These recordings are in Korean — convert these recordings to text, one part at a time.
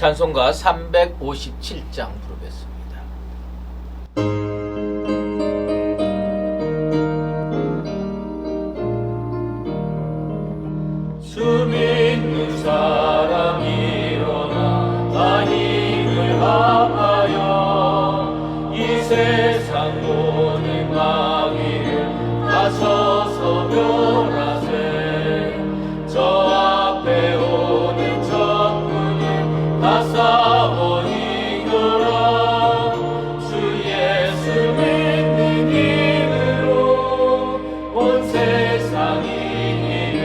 찬송가 357장 부르겠습니다. 주 믿는 사람 일어나 다 힘을 합하여 이 세상 모든 마귀를 다 쳐서 멸하세. 저 앞에 오는 적군을 다 싸워 이겨라. 주 예수 믿는 힘으로 온 세상이 이기네.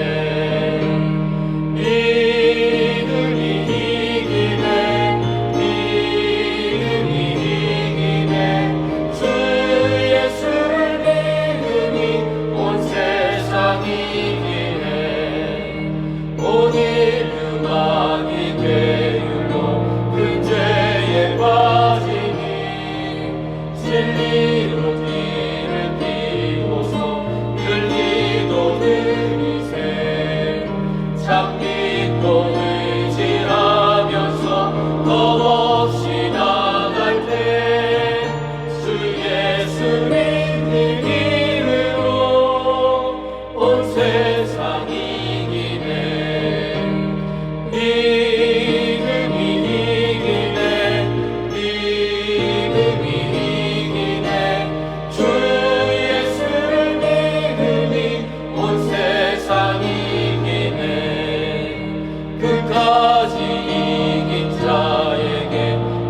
믿음이 이기네. 주 예수를 믿음이 온 세상이 이기네. 온 인류 마귀 괴율로 큰 죄에 빠지니 진리로 길을 띠고서 열리도 들이세. 참 믿고 의지하면서 겁없이 나갈 때 주 예수 믿는 힘으로 온 세상이 이기네. 믿음이 이기네. 주 예수를 믿으니 온 세상이 이기네. 끝까지 이긴 자에게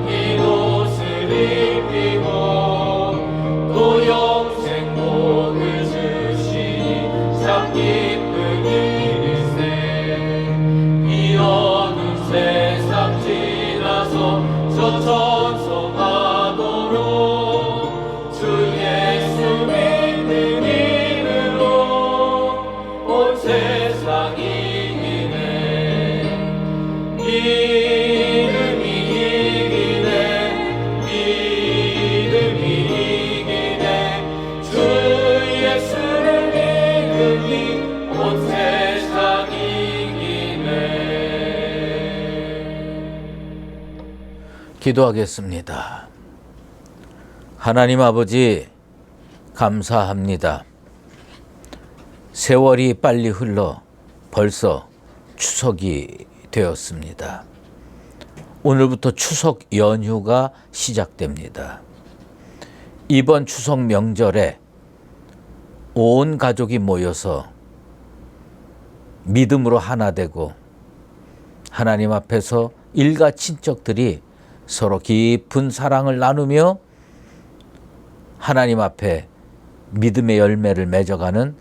흰 옷을 입히고 또 영생 복을 주시니 참 기쁜 일일세. 이 어두운 세상 지나서 저 천성하도록 주 예수 믿는 힘으로 온 세상이 이기네. 믿음이 이기네. 주 예수를 믿으니 온 세상이 이기네. 기도하겠습니다. 하나님 아버지, 감사합니다. 세월이 빨리 흘러 벌써 추석이 되었습니다. 오늘부터 추석 연휴가 시작됩니다. 이번 추석 명절에 온 가족이 모여서 믿음으로 하나 되고 하나님 앞에서 일가 친척들이 서로 깊은 사랑을 나누며 하나님 앞에 믿음의 열매를 맺어가는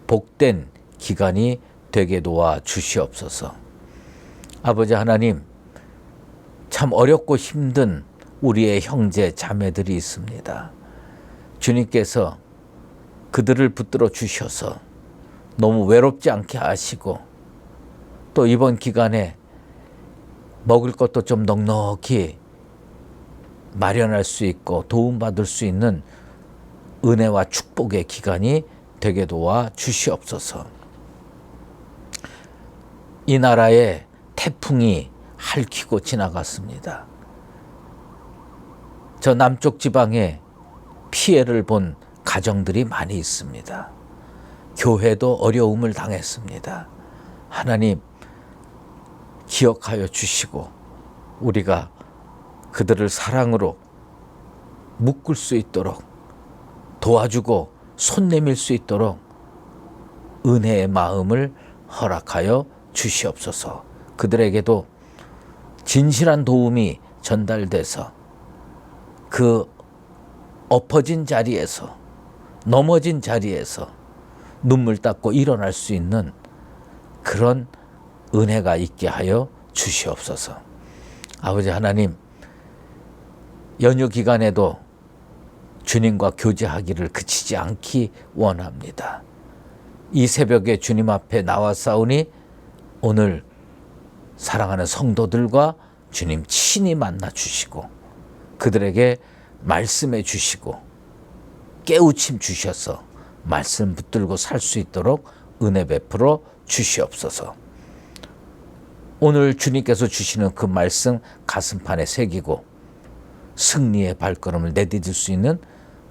복된 기간이 되게 도와 주시옵소서. 아버지 하나님, 참 어렵고 힘든 우리의 형제 자매들이 있습니다. 주님께서 그들을 붙들어 주셔서 너무 외롭지 않게 하시고 또 이번 기간에 먹을 것도 좀 넉넉히 마련할 수 있고 도움받을 수 있는 은혜와 축복의 기간이 되게 도와 주시옵소서. 이 나라에 태풍이 핥히고 지나갔습니다. 저 남쪽 지방에 피해를 본 가정들이 많이 있습니다. 교회도 어려움을 당했습니다. 하나님, 기억하여 주시고 우리가 그들을 사랑으로 묶을 수 있도록 도와주고 손 내밀 수 있도록 은혜의 마음을 허락하여 주시옵소서. 그들에게도 진실한 도움이 전달돼서 그 엎어진 자리에서 넘어진 자리에서 눈물 닦고 일어날 수 있는 그런 은혜가 있게 하여 주시옵소서. 아버지 하나님, 연휴 기간에도 주님과 교제하기를 그치지 않기 원합니다. 이 새벽에 주님 앞에 나와싸우니 오늘 사랑하는 성도들과 주님 친히 만나 주시고 그들에게 말씀해 주시고 깨우침 주셔서 말씀 붙들고 살 수 있도록 은혜 베풀어 주시옵소서. 오늘 주님께서 주시는 그 말씀 가슴판에 새기고 승리의 발걸음을 내디딜 수 있는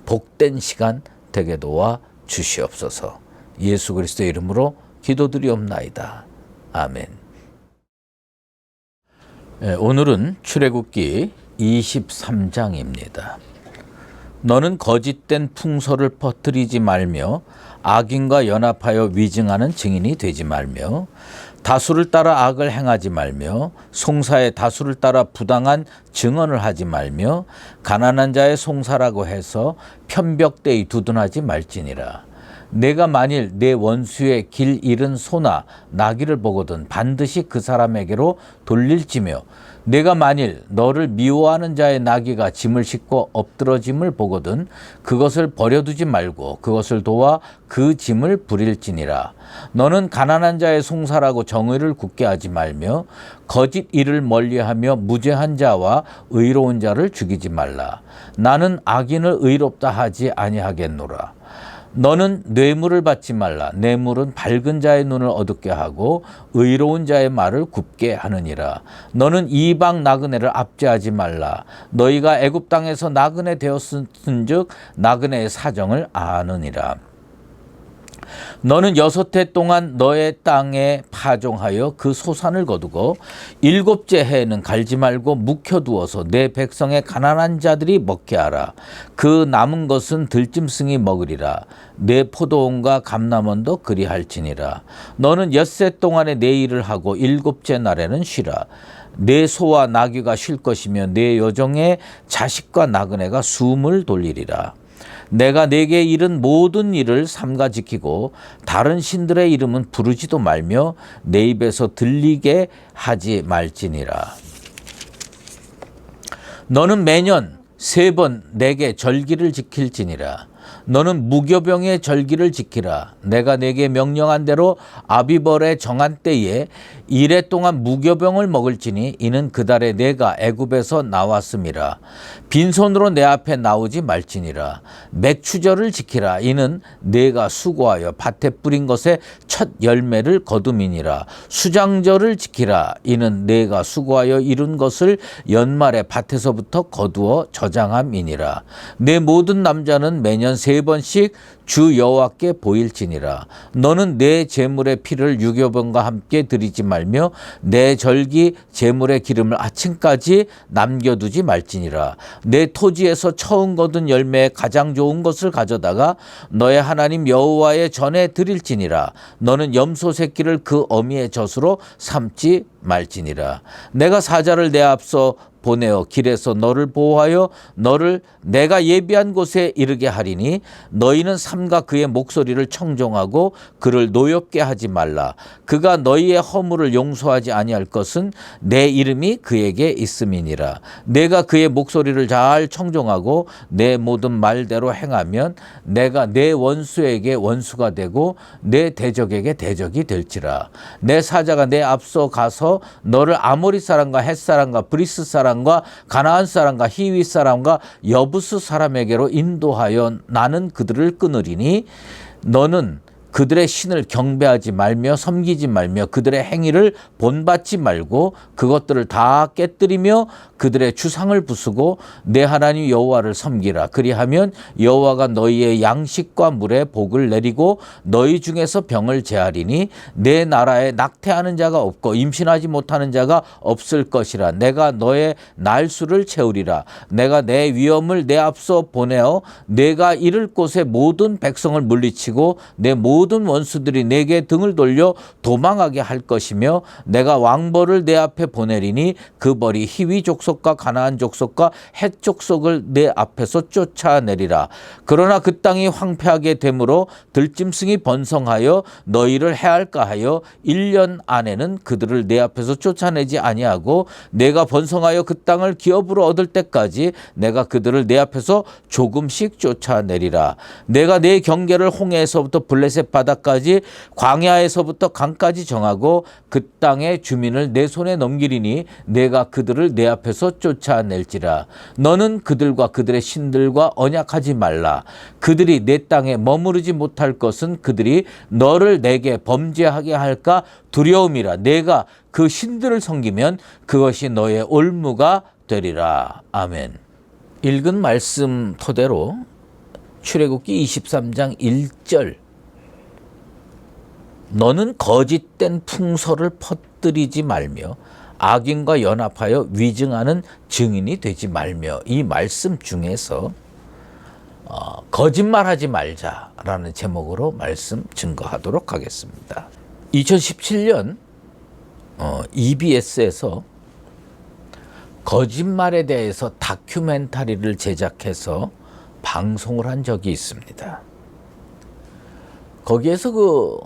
복된 시간 되게 도와 주시옵소서. 예수 그리스도의 이름으로 기도드리옵나이다. 아멘. 오늘은 출애굽기 23장입니다. 너는 거짓된 풍소를 퍼뜨리지 말며 악인과 연합하여 위증하는 증인이 되지 말며 다수를 따라 악을 행하지 말며 송사의 다수를 따라 부당한 증언을 하지 말며 가난한 자의 송사라고 해서 편벽되이 두둔하지 말지니라. 내가 만일 내 원수의 길 잃은 소나 나귀를 보거든 반드시 그 사람에게로 돌릴지며 내가 만일 너를 미워하는 자의 나귀가 짐을 싣고 엎드러짐을 보거든 그것을 버려두지 말고 그것을 도와 그 짐을 부릴지니라. 너는 가난한 자의 송사라고 정의를 굳게 하지 말며 거짓 일을 멀리하며 무죄한 자와 의로운 자를 죽이지 말라. 나는 악인을 의롭다 하지 아니하겠노라. 너는 뇌물을 받지 말라. 뇌물은 밝은 자의 눈을 어둡게 하고 의로운 자의 말을 굽게 하느니라. 너는 이방 나그네를 압제하지 말라. 너희가 애굽 땅에서 나그네 되었은즉 나그네의 사정을 아느니라. 너는 6해 동안 너의 땅에 파종하여 그 소산을 거두고 7째 해에는 갈지 말고 묵혀두어서 내 백성의 가난한 자들이 먹게 하라. 그 남은 것은 들짐승이 먹으리라. 내 포도원과 감람원도 그리할지니라. 너는 6해 동안에 내 일을 하고 7째 날에는 쉬라. 내 소와 나귀가 쉴 것이며 내 여종의 자식과 나그네가 숨을 돌리리라. 내가 내게 이른 모든 일을 삼가 지키고 다른 신들의 이름은 부르지도 말며 내 입에서 들리게 하지 말지니라. 너는 매년 3번 내게 절기를 지킬지니라. 너는 무교병의 절기를 지키라. 내가 내게 명령한 대로 아비벌의 정한 때에 1해 동안 무교병을 먹을지니 이는 그 달에 내가 애굽에서 나왔음이라. 빈손으로 내 앞에 나오지 말지니라. 맥추절을 지키라. 이는 내가 수고하여 밭에 뿌린 것의 첫 열매를 거둠이니라. 수장절을 지키라. 이는 내가 수고하여 이룬 것을 연말에 밭에서부터 거두어 저장함이니라. 내 모든 남자는 매년 3번씩 주 여호와께 보일지니라. 너는 내 제물의 피를 유교병과 함께 드리지 말며 내 절기 제물의 기름을 아침까지 남겨두지 말지니라. 내 토지에서 처음 거둔 열매의 가장 좋은 것을 가져다가 너의 하나님 여호와의 전에 드릴지니라. 너는 염소 새끼를 그 어미의 젖으로 삼지 말지니라. 내가 사자를 내 앞서 보내어 길에서 너를 보호하여 너를 내가 예비한 곳에 이르게 하리니 너희는 삼가 그의 목소리를 청종하고 그를 노엽게 하지 말라. 그가 너희의 허물을 용서하지 아니할 것은 내 이름이 그에게 있음이니라. 내가 그의 목소리를 잘 청종하고 내 모든 말대로 행하면 내가 내 원수에게 원수가 되고 내 대적에게 대적이 될지라. 내 사자가 내 앞서 가서 너를 아모리 사람과 헷 사람과 브리스 사람과 가나안 사람과 히위 사람과 여부스 사람에게로 인도하여 나는 그들을 끊으리니 너는 그들의 신을 경배하지 말며 섬기지 말며 그들의 행위를 본받지 말고 그것들을 다 깨뜨리며 그들의 주상을 부수고 내 하나님 여호와를 섬기라. 그리하면 여호와가 너희의 양식과 물에 복을 내리고 너희 중에서 병을 제하리니 내 나라에 낙태하는 자가 없고 임신하지 못하는 자가 없을 것이라. 내가 너의 날수를 채우리라. 내가 내 위엄을 내 앞서 보내어 내가 이를 곳에 모든 백성을 물리치고 내 모든 원수들이 내게 등을 돌려 도망하게 할 것이며 내가 왕벌을 내 앞에 보내리니 그 벌이 히위 족속과 가나안 족속과 헷 족속을 내 앞에서 쫓아내리라. 그러나 그 땅이 황폐하게 되므로 들짐승이 번성하여 너희를 해할까 하여 1년 안에는 그들을 내 앞에서 쫓아내지 아니하고 내가 번성하여 그 땅을 기업으로 얻을 때까지 내가 그들을 내 앞에서 조금씩 쫓아내리라. 내가 내 경계를 홍해에서부터 블레셋 바다까지 광야에서부터 강까지 정하고 그 땅의 주민을 내 손에 넘기리니 내가 그들을 내 앞에서 쫓아낼지라. 너는 그들과 그들의 신들과 언약하지 말라. 그들이 내 땅에 머무르지 못할 것은 그들이 너를 내게 범죄하게 할까 두려움이라. 내가 그 신들을 섬기면 그것이 너의 올무가 되리라. 아멘. 읽은 말씀 토대로 출애굽기 23장 1절, 너는 거짓된 풍설을 퍼뜨리지 말며 악인과 연합하여 위증하는 증인이 되지 말며, 이 말씀 중에서 거짓말하지 말자라는 제목으로 말씀 증거하도록 하겠습니다. 2017년 EBS에서 거짓말에 대해서 다큐멘터리를 제작해서 방송을 한 적이 있습니다. 거기에서 그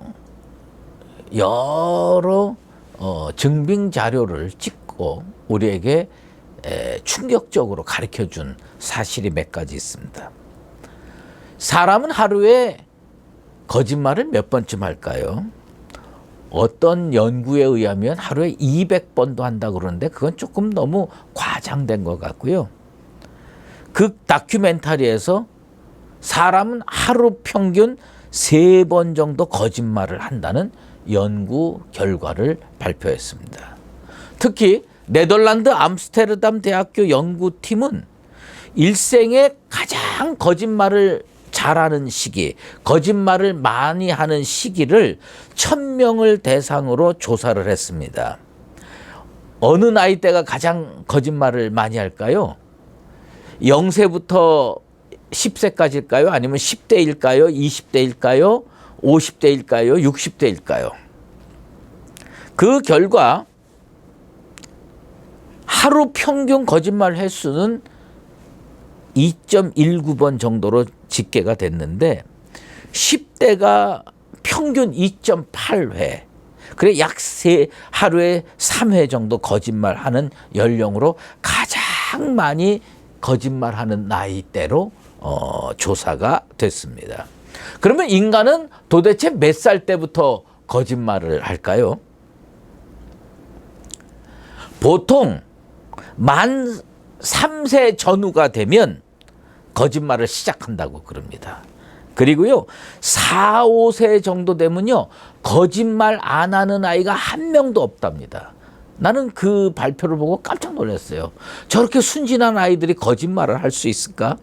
여러 증빙 자료를 찍고 우리에게 충격적으로 가르쳐준 사실이 몇 가지 있습니다. 사람은 하루에 거짓말을 몇 번쯤 할까요? 어떤 연구에 의하면 하루에 200번도 한다고 그러는데 그건 조금 너무 과장된 것 같고요. 그 다큐멘터리에서 사람은 하루 평균 3번 정도 거짓말을 한다는 연구 결과를 발표했습니다. 특히 네덜란드 암스테르담 대학교 연구팀은 일생에 가장 거짓말을 잘하는 시기, 거짓말을 많이 하는 시기를 1000명을 대상으로 조사를 했습니다. 어느 나이대가 가장 거짓말을 많이 할까요? 0세부터 10세까지일까요? 아니면 10대일까요? 20대일까요? 50대일까요? 60대일까요? 그 결과 하루 평균 거짓말 횟수는 2.19번 정도로 집계가 됐는데 10대가 평균 2.8회, 그래 약 하루에 3회 정도 거짓말하는 연령으로 가장 많이 거짓말하는 나이대로 조사가 됐습니다. 그러면 인간은 도대체 몇 살 때부터 거짓말을 할까요? 보통 만 3세 전후가 되면 거짓말을 시작한다고 그럽니다. 그리고요 4, 5세 정도 되면요 거짓말 안 하는 아이가 한 명도 없답니다. 나는 그 발표를 보고 깜짝 놀랐어요. 저렇게 순진한 아이들이 거짓말을 할 수 있을까?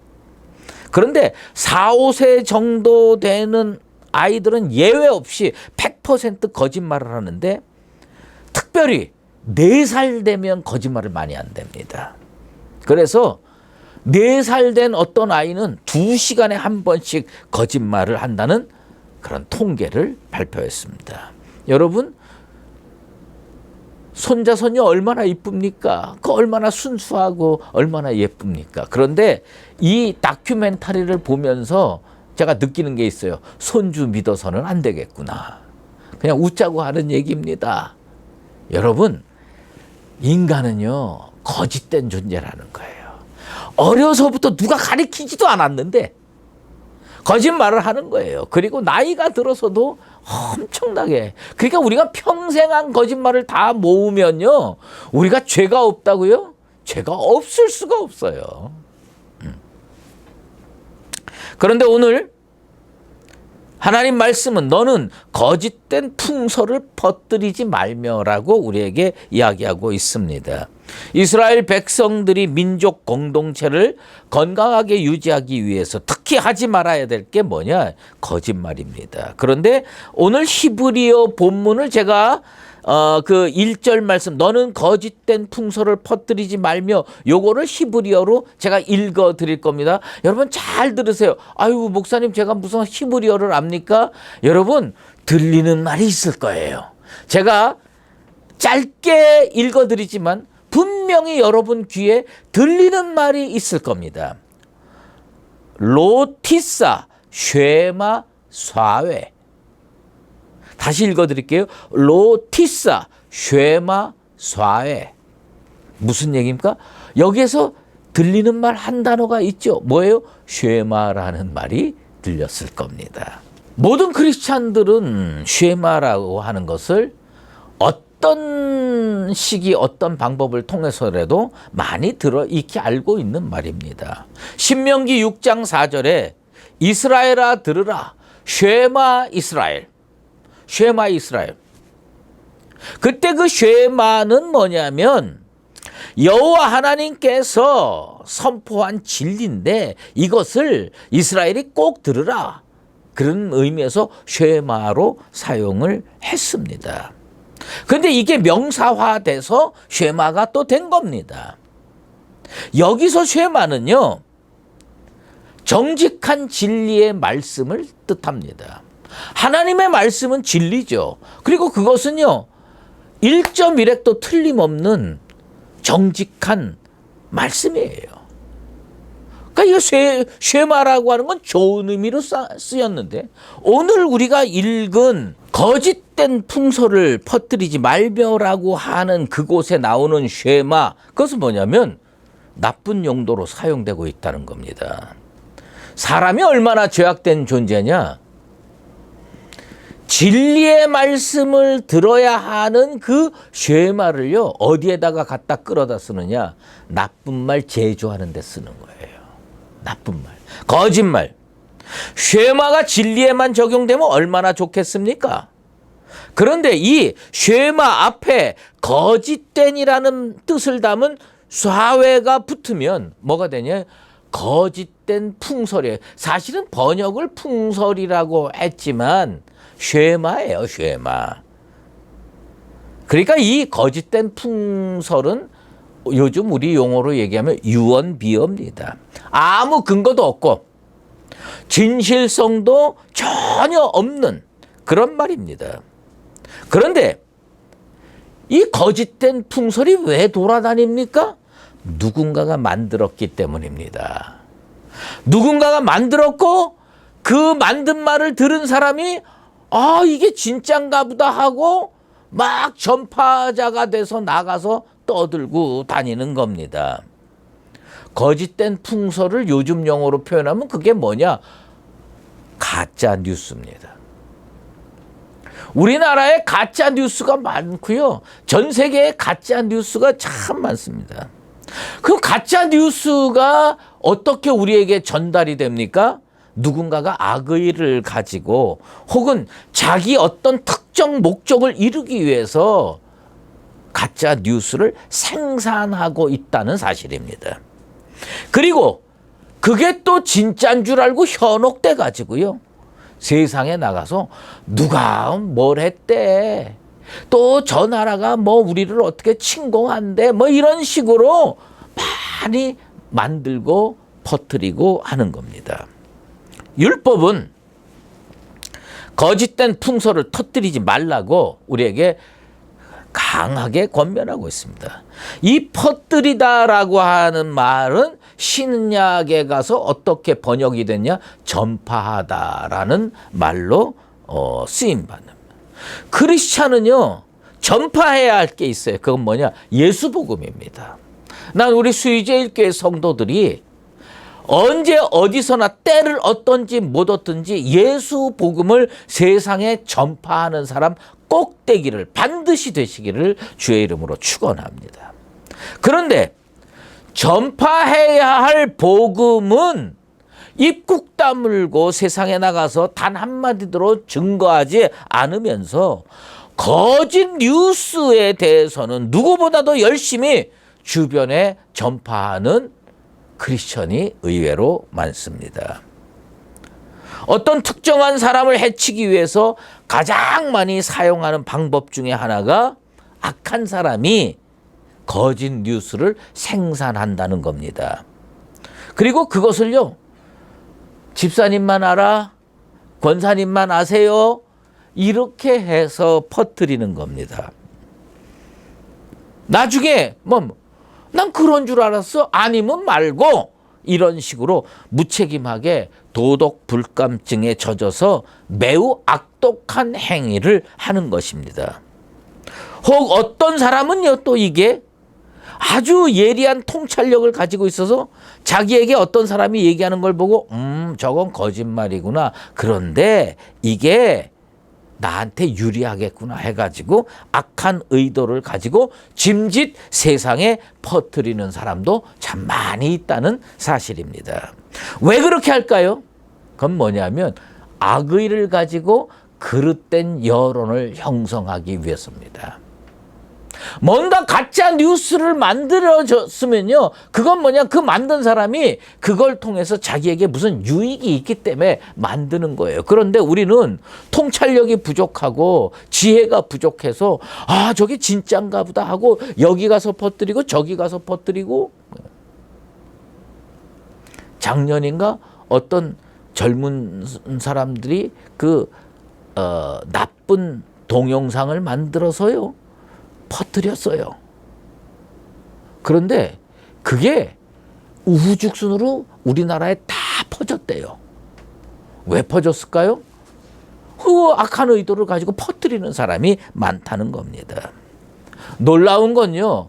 그런데 4, 5세 정도 되는 아이들은 예외 없이 100% 거짓말을 하는데 특별히 4살 되면 거짓말을 많이 한답니다. 그래서 4살 된 어떤 아이는 2시간에 한 번씩 거짓말을 한다는 그런 통계를 발표했습니다. 여러분, 손자, 손녀 얼마나 이쁩니까? 그 얼마나 순수하고 얼마나 예쁩니까? 그런데 이 다큐멘터리를 보면서 제가 느끼는 게 있어요. 손주 믿어서는 안 되겠구나. 그냥 웃자고 하는 얘기입니다. 여러분, 인간은요, 거짓된 존재라는 거예요. 어려서부터 누가 가르치지도 않았는데 거짓말을 하는 거예요. 그리고 나이가 들어서도 엄청나게. 그러니까 우리가 평생 한 거짓말을 다 모으면요, 우리가 죄가 없다고요? 죄가 없을 수가 없어요. 그런데 오늘 하나님 말씀은 너는 거짓된 풍설을 퍼뜨리지 말며라고 우리에게 이야기하고 있습니다. 이스라엘 백성들이 민족 공동체를 건강하게 유지하기 위해서 특히 하지 말아야 될 게 뭐냐? 거짓말입니다. 그런데 오늘 히브리어 본문을 제가 그 1절 말씀, 너는 거짓된 풍설을 퍼뜨리지 말며, 요거를 히브리어로 제가 읽어 드릴 겁니다. 여러분 잘 들으세요. 아유, 목사님 제가 무슨 히브리어를 압니까? 여러분, 들리는 말이 있을 거예요. 제가 짧게 읽어 드리지만 분명히 여러분 귀에 들리는 말이 있을 겁니다. 로티사 쉐마 쏴웨. 다시 읽어드릴게요. 로티사 쉐마 쏴웨. 무슨 얘기입니까? 여기에서 들리는 말 한 단어가 있죠. 뭐예요? 쉐마라는 말이 들렸을 겁니다. 모든 크리스찬들은 쉐마라고 하는 것을 어떤 시기 어떤 방법을 통해서라도 많이 익히 알고 있는 말입니다. 신명기 6장 4절에 이스라엘아 들으라 쉐마 이스라엘, 쉐마 이스라엘. 그때 그 쉐마는 뭐냐면 여호와 하나님께서 선포한 진리인데 이것을 이스라엘이 꼭 들으라, 그런 의미에서 쉐마로 사용을 했습니다. 그런데 이게 명사화돼서 쉐마가 또 된 겁니다. 여기서 쉐마는요, 정직한 진리의 말씀을 뜻합니다. 하나님의 말씀은 진리죠. 그리고 그것은요 1.1획도 틀림없는 정직한 말씀이에요. 그러니까 이거 쉐마라고 하는 건 좋은 의미로 쓰였는데, 오늘 우리가 읽은 거짓된 풍설을 퍼뜨리지 말며라고 하는 그곳에 나오는 쉐마, 그것은 뭐냐면 나쁜 용도로 사용되고 있다는 겁니다. 사람이 얼마나 죄악된 존재냐, 진리의 말씀을 들어야 하는 그 쉐마를요 어디에다가 갖다 끌어다 쓰느냐, 나쁜 말 제조하는 데 쓰는 거예요. 나쁜 말, 거짓말. 쉐마가 진리에만 적용되면 얼마나 좋겠습니까? 그런데 이 쉐마 앞에 거짓된이라는 뜻을 담은 쏴외가 붙으면 뭐가 되냐, 거짓된 풍설이에요. 사실은 번역을 풍설이라고 했지만 쉐마예요, 쉐마. 그러니까 이 거짓된 풍설은 요즘 우리 용어로 얘기하면 유언비어입니다. 아무 근거도 없고 진실성도 전혀 없는 그런 말입니다. 그런데 이 거짓된 풍설이 왜 돌아다닙니까? 누군가가 만들었기 때문입니다. 누군가가 만들었고 그 만든 말을 들은 사람이 아, 이게 진짠가 보다 하고 막 전파자가 돼서 나가서 떠들고 다니는 겁니다. 거짓된 풍설을 요즘 용어로 표현하면 그게 뭐냐? 가짜 뉴스입니다. 우리나라에 가짜 뉴스가 많고요. 전 세계에 가짜 뉴스가 참 많습니다. 그 가짜 뉴스가 어떻게 우리에게 전달이 됩니까? 누군가가 악의를 가지고 혹은 자기 어떤 특정 목적을 이루기 위해서 가짜 뉴스를 생산하고 있다는 사실입니다. 그리고 그게 또 진짜인 줄 알고 현혹돼 가지고요, 세상에 나가서 누가 뭘 했대, 또 저 나라가 뭐 우리를 어떻게 침공한대, 뭐 이런 식으로 많이 만들고 퍼뜨리고 하는 겁니다. 율법은 거짓된 풍설을 터뜨리지 말라고 우리에게 강하게 권면하고 있습니다. 이 퍼뜨리다라고 하는 말은 신약에 가서 어떻게 번역이 됐냐? 전파하다라는 말로 쓰임받는. 크리스찬은요 전파해야 할 게 있어요. 그건 뭐냐? 예수 복음입니다. 난 우리 수의제일교회 성도들이 언제 어디서나 때를 얻든지 못 얻든지 예수 복음을 세상에 전파하는 사람 꼭 되기를, 반드시 되시기를 주의 이름으로 축원합니다. 그런데 전파해야 할 복음은 입국 다물고 세상에 나가서 단 한마디로 증거하지 않으면서 거짓 뉴스에 대해서는 누구보다도 열심히 주변에 전파하는 크리스천이 의외로 많습니다. 어떤 특정한 사람을 해치기 위해서 가장 많이 사용하는 방법 중에 하나가 악한 사람이 거짓 뉴스를 생산한다는 겁니다. 그리고 그것을요, 집사님만 알아, 권사님만 아세요, 이렇게 해서 퍼뜨리는 겁니다. 나중에 난 그런 줄 알았어, 아니면 말고, 이런 식으로 무책임하게 도덕 불감증에 젖어서 매우 악독한 행위를 하는 것입니다. 혹 어떤 사람은요, 또 이게 아주 예리한 통찰력을 가지고 있어서 자기에게 어떤 사람이 얘기하는 걸 보고 저건 거짓말이구나. 그런데 이게 나한테 유리하겠구나 해가지고 악한 의도를 가지고 짐짓 세상에 퍼뜨리는 사람도 참 많이 있다는 사실입니다. 왜 그렇게 할까요? 그건 뭐냐면 악의를 가지고 그릇된 여론을 형성하기 위해서입니다. 뭔가 가짜 뉴스를 만들어졌으면요, 그건 뭐냐, 그 만든 사람이 그걸 통해서 자기에게 무슨 유익이 있기 때문에 만드는 거예요. 그런데 우리는 통찰력이 부족하고 지혜가 부족해서 저게 진짠가 보다 하고 여기 가서 퍼뜨리고 저기 가서 퍼뜨리고. 작년인가 어떤 젊은 사람들이 나쁜 동영상을 만들어서요 퍼뜨렸어요. 그런데 그게 우후죽순으로 우리나라에 다 퍼졌대요. 왜 퍼졌을까요? 악한 의도를 가지고 퍼뜨리는 사람이 많다는 겁니다. 놀라운 건요,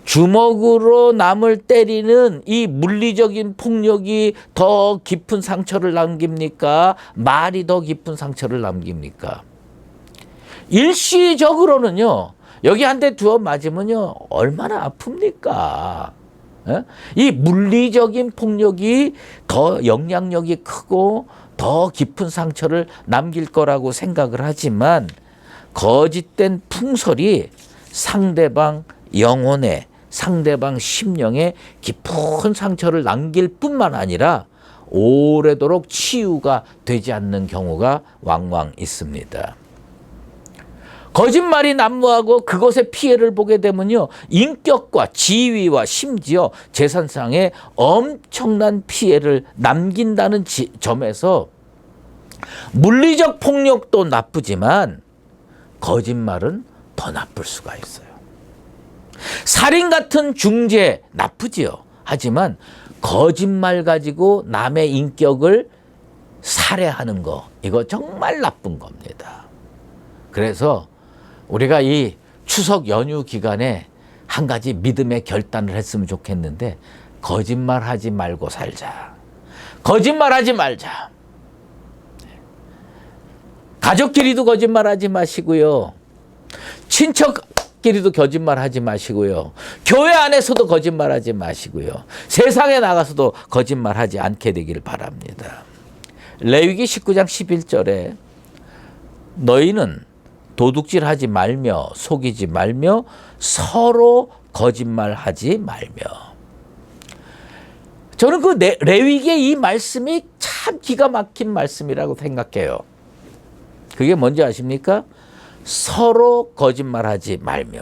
주먹으로 남을 때리는 이 물리적인 폭력이 더 깊은 상처를 남깁니까? 말이 더 깊은 상처를 남깁니까? 일시적으로는요, 여기 한 대 두어 맞으면요 얼마나 아픕니까? 이 물리적인 폭력이 더 영향력이 크고 더 깊은 상처를 남길 거라고 생각을 하지만 거짓된 풍설이 상대방 영혼에, 상대방 심령에 깊은 상처를 남길 뿐만 아니라 오래도록 치유가 되지 않는 경우가 왕왕 있습니다. 거짓말이 난무하고 그것의 피해를 보게 되면요, 인격과 지위와 심지어 재산상에 엄청난 피해를 남긴다는 점에서 물리적 폭력도 나쁘지만 거짓말은 더 나쁠 수가 있어요. 살인 같은 중죄 나쁘지요. 하지만 거짓말 가지고 남의 인격을 살해하는 거, 이거 정말 나쁜 겁니다. 그래서 우리가 이 추석 연휴 기간에 한 가지 믿음의 결단을 했으면 좋겠는데, 거짓말하지 말고 살자. 거짓말하지 말자. 가족끼리도 거짓말하지 마시고요. 친척끼리도 거짓말하지 마시고요. 교회 안에서도 거짓말하지 마시고요. 세상에 나가서도 거짓말하지 않게 되길 바랍니다. 레위기 19장 11절에 너희는 도둑질하지 말며 속이지 말며 서로 거짓말하지 말며. 저는 그 레위기의 이 말씀이 참 기가 막힌 말씀이라고 생각해요. 그게 뭔지 아십니까? 서로 거짓말하지 말며.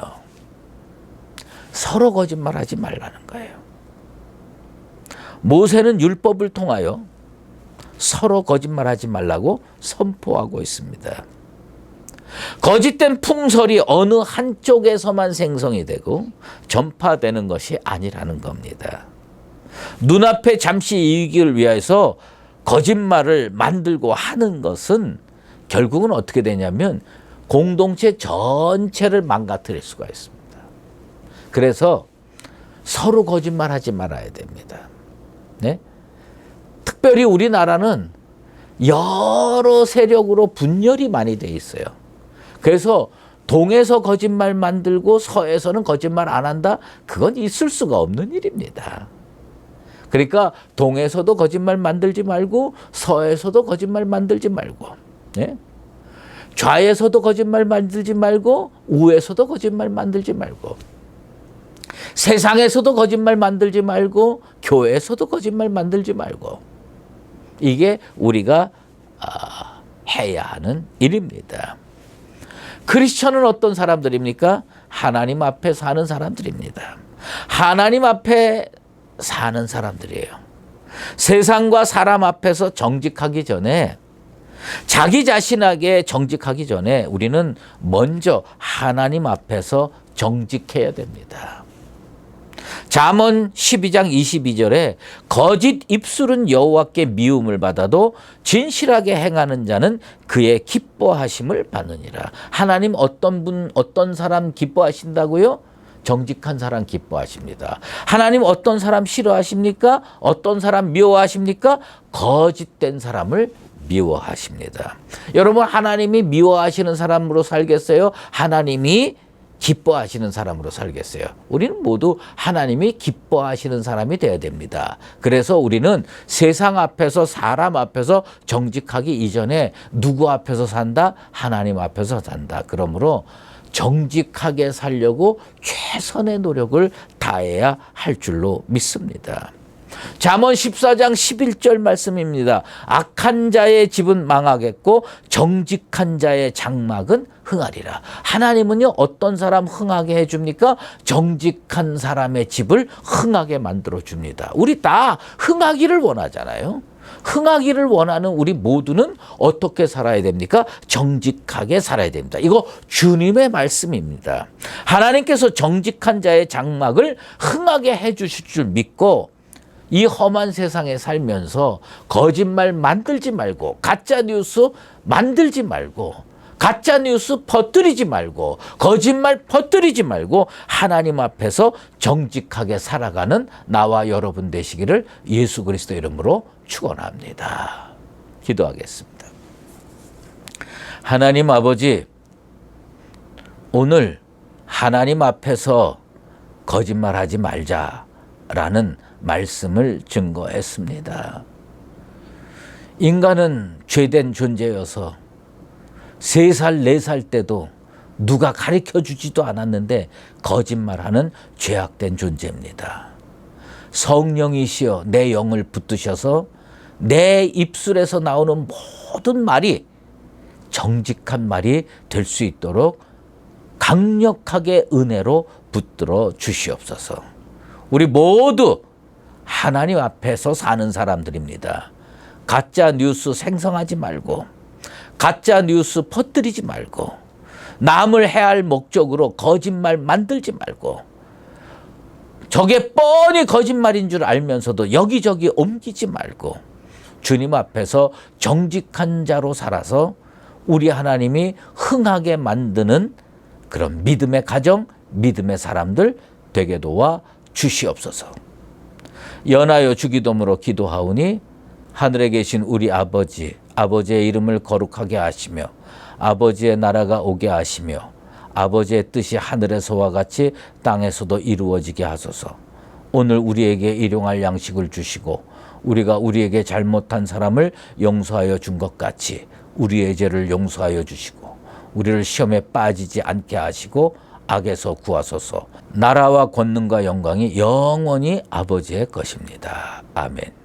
서로 거짓말하지 말라는 거예요. 모세는 율법을 통하여 서로 거짓말하지 말라고 선포하고 있습니다. 거짓된 풍설이 어느 한쪽에서만 생성이 되고 전파되는 것이 아니라는 겁니다. 눈앞에 잠시 이익을 위해서 거짓말을 만들고 하는 것은 결국은 어떻게 되냐면 공동체 전체를 망가뜨릴 수가 있습니다. 그래서 서로 거짓말하지 말아야 됩니다. 네? 특별히 우리나라는 여러 세력으로 분열이 많이 돼 있어요. 그래서 동에서 거짓말 만들고 서에서는 거짓말 안 한다? 그건 있을 수가 없는 일입니다. 그러니까 동에서도 거짓말 만들지 말고 서에서도 거짓말 만들지 말고, 네? 좌에서도 거짓말 만들지 말고 우에서도 거짓말 만들지 말고, 세상에서도 거짓말 만들지 말고 교회에서도 거짓말 만들지 말고, 이게 우리가 해야 하는 일입니다. 크리스천은 어떤 사람들입니까? 하나님 앞에 사는 사람들입니다. 하나님 앞에 사는 사람들이에요. 세상과 사람 앞에서 정직하기 전에, 자기 자신에게 정직하기 전에 우리는 먼저 하나님 앞에서 정직해야 됩니다. 잠언 12장 22절에 거짓 입술은 여호와께 미움을 받아도 진실하게 행하는 자는 그의 기뻐하심을 받느니라. 하나님 어떤 사람 기뻐하신다고요? 정직한 사람 기뻐하십니다. 하나님 어떤 사람 싫어하십니까? 어떤 사람 미워하십니까? 거짓된 사람을 미워하십니다. 여러분, 하나님이 미워하시는 사람으로 살겠어요? 하나님이 기뻐하시는 사람으로 살겠어요? 우리는 모두 하나님이 기뻐하시는 사람이 되어야 됩니다. 그래서 우리는 세상 앞에서, 사람 앞에서 정직하기 이전에 누구 앞에서 산다? 하나님 앞에서 산다. 그러므로 정직하게 살려고 최선의 노력을 다해야 할 줄로 믿습니다. 잠언 14장 11절 말씀입니다. 악한 자의 집은 망하겠고 정직한 자의 장막은 흥하리라. 하나님은요, 어떤 사람 흥하게 해줍니까? 정직한 사람의 집을 흥하게 만들어줍니다. 우리 다 흥하기를 원하잖아요. 흥하기를 원하는 우리 모두는 어떻게 살아야 됩니까? 정직하게 살아야 됩니다. 이거 주님의 말씀입니다. 하나님께서 정직한 자의 장막을 흥하게 해주실 줄 믿고 이 험한 세상에 살면서 거짓말 만들지 말고, 가짜 뉴스 만들지 말고, 가짜 뉴스 퍼뜨리지 말고, 거짓말 퍼뜨리지 말고 하나님 앞에서 정직하게 살아가는 나와 여러분 되시기를 예수 그리스도 이름으로 축원합니다. 기도하겠습니다. 하나님 아버지, 오늘 하나님 앞에서 거짓말하지 말자라는 말씀을 증거했습니다. 인간은 죄된 존재여서 3살, 4살 때도 누가 가르쳐 주지도 않았는데 거짓말하는 죄악된 존재입니다. 성령이시여 내 영을 붙드셔서 내 입술에서 나오는 모든 말이 정직한 말이 될 수 있도록 강력하게 은혜로 붙들어 주시옵소서. 우리 모두 하나님 앞에서 사는 사람들입니다. 가짜 뉴스 생성하지 말고, 가짜 뉴스 퍼뜨리지 말고, 남을 해할 목적으로 거짓말 만들지 말고, 저게 뻔히 거짓말인 줄 알면서도 여기저기 옮기지 말고 주님 앞에서 정직한 자로 살아서 우리 하나님이 흥하게 만드는 그런 믿음의 가정, 믿음의 사람들 되게 도와 주시옵소서. 연하여 주기도문으로 기도하오니 하늘에 계신 우리 아버지, 아버지의 이름을 거룩하게 하시며 아버지의 나라가 오게 하시며 아버지의 뜻이 하늘에서와 같이 땅에서도 이루어지게 하소서. 오늘 우리에게 일용할 양식을 주시고 우리가 우리에게 잘못한 사람을 용서하여 준 것 같이 우리의 죄를 용서하여 주시고 우리를 시험에 빠지지 않게 하시고 악에서 구하소서. 나라와 권능과 영광이 영원히 아버지의 것입니다. 아멘.